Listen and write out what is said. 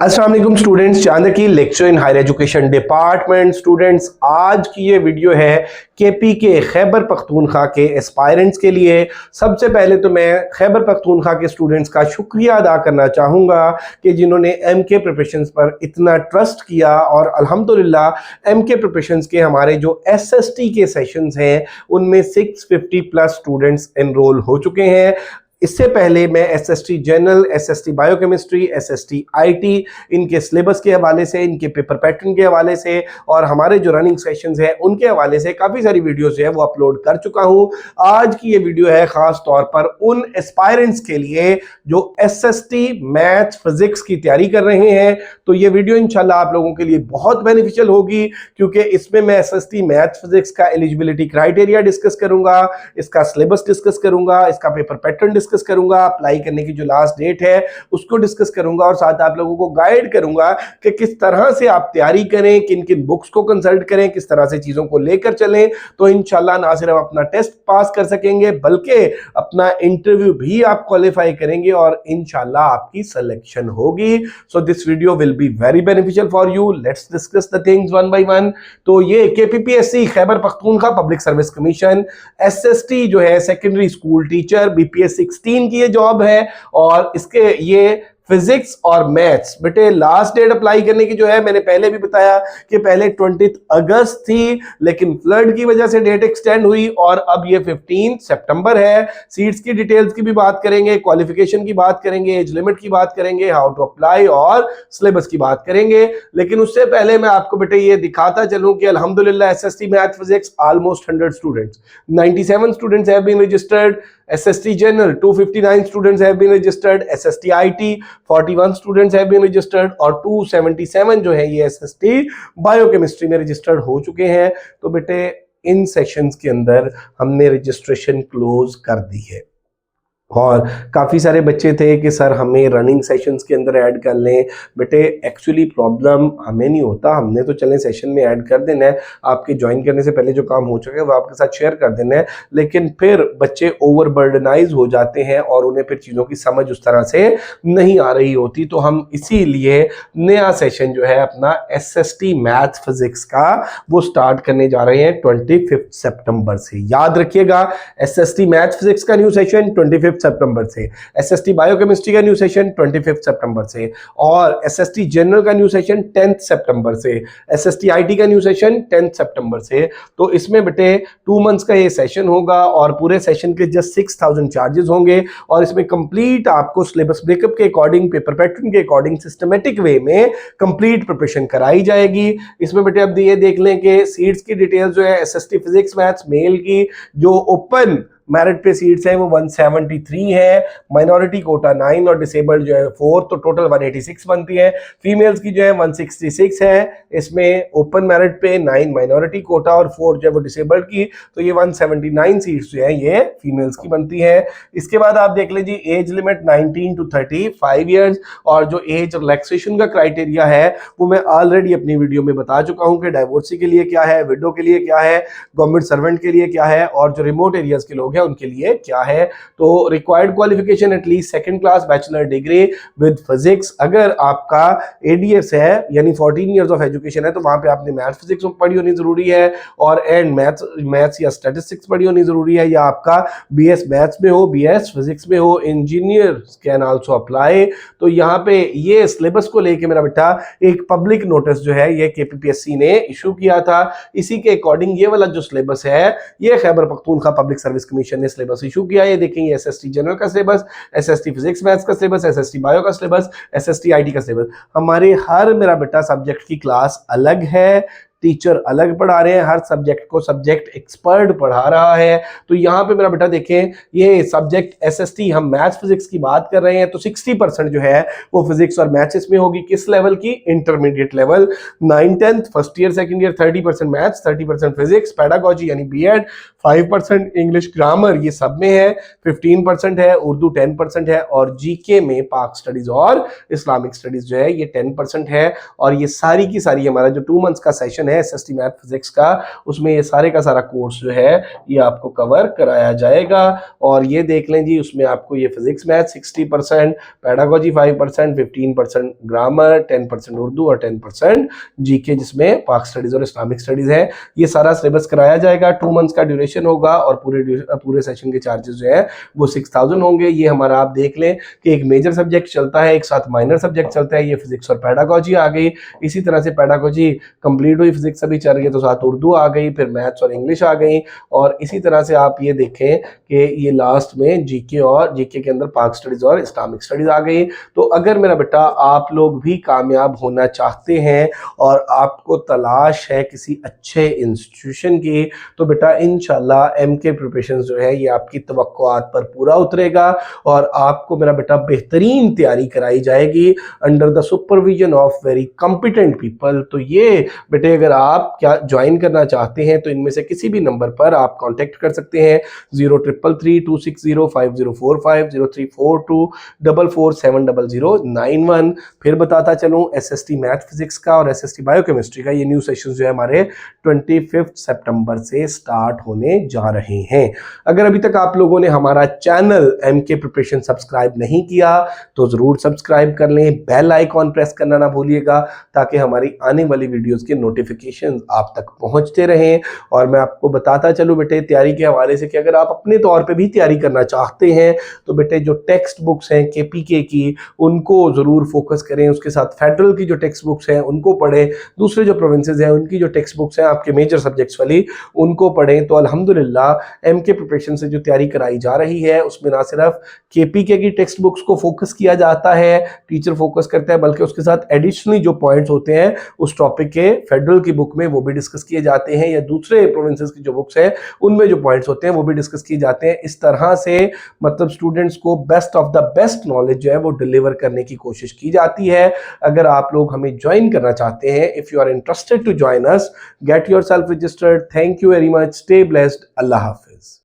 अस्सलाम वालेकुम स्टूडेंट्स, चांद की lecture in higher education department. Students, आज की ये वीडियो है केपी के खैबर पख्तूनख्वा के एस्पायरेंट्स के लिए। सबसे पहले तो मैं खैबर पख्तूनख्वा के स्टूडेंट्स का शुक्रिया अदा करना चाहूँगा कि जिन्होंने एमके प्रिपरेशंस पर इतना ट्रस्ट किया और अल्हम्दुलिल्लाह एमके प्रिपरेशंस के हमारे जो एसएसटी के सेशंस हैं उनमें 650 प्लस स्टूडेंट्स एनरोल हो चुके हैं। इससे पहले मैं SST general, SST biochemistry, SST IT, इनके सिलेबस के हवाले से, इनके पेपर पैटर्न के हवाले से और हमारे जो रनिंग सेशंस हैं उनके हवाले से काफ़ी सारी वीडियोस जो है वो अपलोड कर चुका हूं। आज की ये वीडियो है ख़ास तौर पर उन एस्पायरेंट्स के लिए जो एसएसटी मैथ्स फिजिक्स की तैयारी कर रहे हैं। तो ये वीडियो इंशाल्लाह आप लोगों के लिए बहुत बेनिफिशियल होगी, क्योंकि इसमें मैं एसएसटी मैथ्स फिजिक्स का एलिजिबिलिटी क्राइटेरिया डिस्कस करूंगा, इसका सिलेबस डिस्कस करूंगा, इसका पेपर पैटर्न डिस्कस करूंगा, अप्लाई करने की जो लास्ट डेट है उसको डिस्कस करूंगा और साथ आप लोगों को गाइड करूंगा कि किस तरह से आप तैयारी करें, किन किन बुक्स को कंसल्ट करें, किस तरह से चीजों को लेकर चलें। तो इंशाल्लाह ना सिर्फ अपना टेस्ट पास कर सकेंगे बल्कि अपना इंटरव्यू भी आप क्वालिफाई करेंगे और इंशाल्लाह आपकी सिलेक्शन होगी। So this video will be very beneficial for you. Let's discuss the things one by one. तो ये KPPSC Khyber Pakhtunkhwa public service commission SST जो है सेकेंडरी स्कूल टीचर बीपीएस 16 की ये जॉब है और इसके ये फिजिक्स और मैथ्स बेटे लास्ट डेट अप्लाई करने की जो है मैंने पहले भी बताया कि पहले 20 अगस्त थी, लेकिन फ्लड की वजह से डेट एक्सटेंड हुई और अब ये 15 सितंबर है। सीट्स की डिटेल्स की भी बात करेंगे, क्वालिफिकेशन की बात करेंगे, एज लिमिट की बात करेंगे, हाउ टू अप्लाई और सिलेबस की बात करेंगे। लेकिन उससे पहले मैं आपको बेटे ये दिखाता चलूं कि अल्हम्दुलिल्लाह SST math physics almost 100 students, 97 students have been registered, SST General 259 students have been registered, SST IT 41 students have been registered और 277 जो है ये SST बायोकेमिस्ट्री में रजिस्टर्ड हो चुके हैं। तो बेटे इन सेशंस के अंदर हमने रजिस्ट्रेशन क्लोज कर दी है और काफ़ी सारे बच्चे थे कि सर हमें रनिंग सेशंस के अंदर ऐड कर लें। बेटे एक्चुअली प्रॉब्लम हमें नहीं होता, हमने तो चलें सेशन में ऐड कर देना है, आपके ज्वाइन करने से पहले जो काम हो चुका है वो आपके साथ शेयर कर देना है। लेकिन फिर बच्चे ओवरबर्डनाइज हो जाते हैं और उन्हें फिर चीज़ों की समझ उस तरह से नहीं आ रही होती। तो हम इसीलिए नया सेशन जो है अपना एसएसटी मैथ फिजिक्स का वो स्टार्ट करने जा रहे हैं 25 सितंबर से। याद रखिएगा, एसएसटी मैथ फिजिक्स का न्यू सेशन 25 सितंबर से, एसएसटी बायोकेमिस्ट्री का न्यू सेशन 25 सितंबर से और एसएसटी जनरल का न्यू सेशन 10 सितंबर से, एसएसटी आईटी का न्यू सेशन 10 सितंबर से। तो इसमें बेटे 2 मंथ्स का ये सेशन होगा और पूरे सेशन के जस्ट 6000 चार्जेस होंगे और इसमें कंप्लीट आपको सिलेबस ब्रेकअप के अकॉर्डिंग, पेपर पैटर्न के अकॉर्डिंग सिस्टमेटिक वे में कंप्लीट प्रिपरेशन कराई जाएगी। इसमें बेटे अब ये देख लें कि सीट्स की डिटेल्स जो है एसएसटी फिजिक्स मैथ्स मेल की जो ओपन मेरिट पे सीट्स है वो 173 है, माइनॉरिटी कोटा 9 और डिसेबल्ड जो है 4, तो टोटल 186 बनती है। फीमेल्स की जो है 166 है, इसमें ओपन मेरिट पे 9 माइनॉरिटी कोटा और 4 जो है वो डिसेबल्ड की, तो ये 179 सीट्स जो है ये फीमेल्स की बनती है। इसके बाद आप देख लीजिए एज लिमिट 19 to 35 ईयर्स और जो एज रिलैक्सेशन का क्राइटेरिया है वो मैं ऑलरेडी अपनी वीडियो में बता चुका हूँ कि डाइवोर्सी के लिए क्या है, विडो के लिए क्या है, गवर्नमेंट सर्वेंट के लिए क्या है और जो रिमोट एरियाज के लोग उनके लिए क्या है। तो required qualification at least second class bachelor degree with physics. अगर आपका एडीएस है यानी 14 इयर्स ऑफ एजुकेशन है तो वहां पे आपने मैथ्स फिजिक्स पढ़ी होनी जरूरी है और एंड मैथ्स या स्टैटिस्टिक्स पढ़ी होनी जरूरी है, या आपका बीएस मैथ्स में हो, बीएस फिजिक्स में हो। Engineer can also apply. तो यहाँ पे ये सिलेबस को लेके मेरा बेटा एक पब्लिक नोटिस जो है ये केपीपीएससी ने इशू किया था, इसी के अकॉर्डिंग ये वाला जो सिलेबस है ये Khyber Pakhtunkhwa public service commission ने सिलेबस इशू किया है। देखेंगे एसएसटी जनरल का सिलेबस, एसएसटी फिजिक्स मैथ्स का सिलेबस, एसएसटी बायो का सिलेबस, एसएसटी आईटी का सिलेबस। हमारे हर मेरा बेटा सब्जेक्ट की क्लास अलग है, टीचर अलग पढ़ा रहे हैं, हर सब्जेक्ट को सब्जेक्ट एक्सपर्ट पढ़ा रहा है। तो यहाँ पे मेरा बेटा देखें ये सब्जेक्ट एसएसटी, हम मैथ्स फिजिक्स की बात कर रहे हैं तो 60% जो है वो फिजिक्स और मैथ्स इसमें होगी। किस लेवल की? Intermediate level, 9th-10th first year second year 30% maths, 30% physics, pedagogy यानी बीएड, 5% इंग्लिश ग्रामर ये सब में है, 15% है उर्दू, 10% है और जीके में पाक स्टडीज और इस्लामिक स्टडीज जो है ये 10% है। और ये सारी की सारी हमारा जो 2 मंथ्स का सेशन ड्यूरेशन है SST मैथ फिजिक्स का, उसमें ये सारे का सारा कोर्स जो है ये आपको कवर कराया जाएगा। और ये देख लें जी, उसमें आपको ये physics math 60%, pedagogy 5%, 15% grammar, 10% Urdu और 10% जीके जिसमें पाक स्टडीज और इस्लामिक स्टडीज है। ये सारा सिलेबस कराया जाएगा। 2 मंथ्स का ड्यूरेशन होगा और पूरे सेशन के चार्जेस जो है वो 6000 होंगे। ये हमारा आप देख लें कि एक मेजर सब्जेक्ट चलता है, एक साथ माइनर सब्जेक्ट चलता है, ये फिजिक्स और पेडागोजी आ गई। इसी तरह से पेडागोजी कंप्लीट हुई, फिजिक्स अभी चल रही है तो साथ उर्दू आ गई, फिर मैथ्स और इंग्लिश आ गई। और इसी तरह से आप ये देखें कि ये लास्ट में जीके के अंदर पाक स्टडीज और इस्लामिक स्टडीज आ गई। तो अगर मेरा बेटा आप लोग भी कामयाब होना चाहते हैं और आपको तलाश है किसी अच्छे इंस्टीट्यूशन की, तो बेटा इंशाल्लाह MK प्रिपरेशन जो है ये आपकी तवक्कुआत पर पूरा उतरेगा और आपको मेरा बेटा बेहतरीन तैयारी कराई जाएगी under the supervision of very competent people. तो ये बेटे अगर आप क्या ज्वाइन करना चाहते हैं तो इनमें से किसी भी नंबर पर आप कांटेक्ट कर सकते हैं, 033326050450, 0342447091। फिर बताता चलूं SST मैथ फिजिक्स का और SST बायोकेमिस्ट्री का ये न्यू सेशन जो है हमारे 25 सितंबर से स्टार्ट होने जा रहे हैं। अगर अभी तक आप लोगों ने हमारा चैनल MK प्रिपरेशन सब्सक्राइब नहीं किया तो जरूर सब्सक्राइब कर लें, बेल आइकॉन प्रेस करना ना भूलिएगा ताकि हमारी आने वाली वीडियोस के नोटिफिकेशन आप तक पहुंचते रहें। और मैं आपको बताता चलूं बेटे तैयारी के हवाले से कि अगर आप अपने तौर पे भी तैयारी करना चाहते हैं तो बेटे जो टेक्स्ट बुक्स हैं KPK की उनको जरूर फोकस करें, उसके साथ फेडरल की जो टेक्स्ट बुक्स हैं उनको पढ़ें, दूसरे जो प्रोविंसेस हैं उनकी जो टेक्स्ट बुक्स हैं आपके मेजर सब्जेक्ट्स वाली उनको पढ़ें। तो अल्हम्दुलिल्लाह MK प्रिपरेशन से जो तैयारी कराई जा रही है उसमें ना सिर्फ KPK की टेक्स्ट बुक्स को फोकस किया जाता है, टीचर फोकस करता है, बल्कि उसके साथ एडिशनली जो पॉइंट्स होते हैं उस टॉपिक के फेडरल की बुक में वो भी डिस्कस किए जाते हैं या दूसरे प्रोविंसेस की जो बुक्स है उनमें जो पॉइंट्स होते हैं वो भी डिस्कस किए जाते हैं। इस तरह से मतलब स्टूडेंट्स को best of the best knowledge जो है वो डिलीवर करने की कोशिश की जाती है। अगर आप लोग हमें ज्वाइन करना चाहते हैं, if you are interested to join us, get yourself registered. Thank you very much, stay blessed, अल्लाह हाफिज।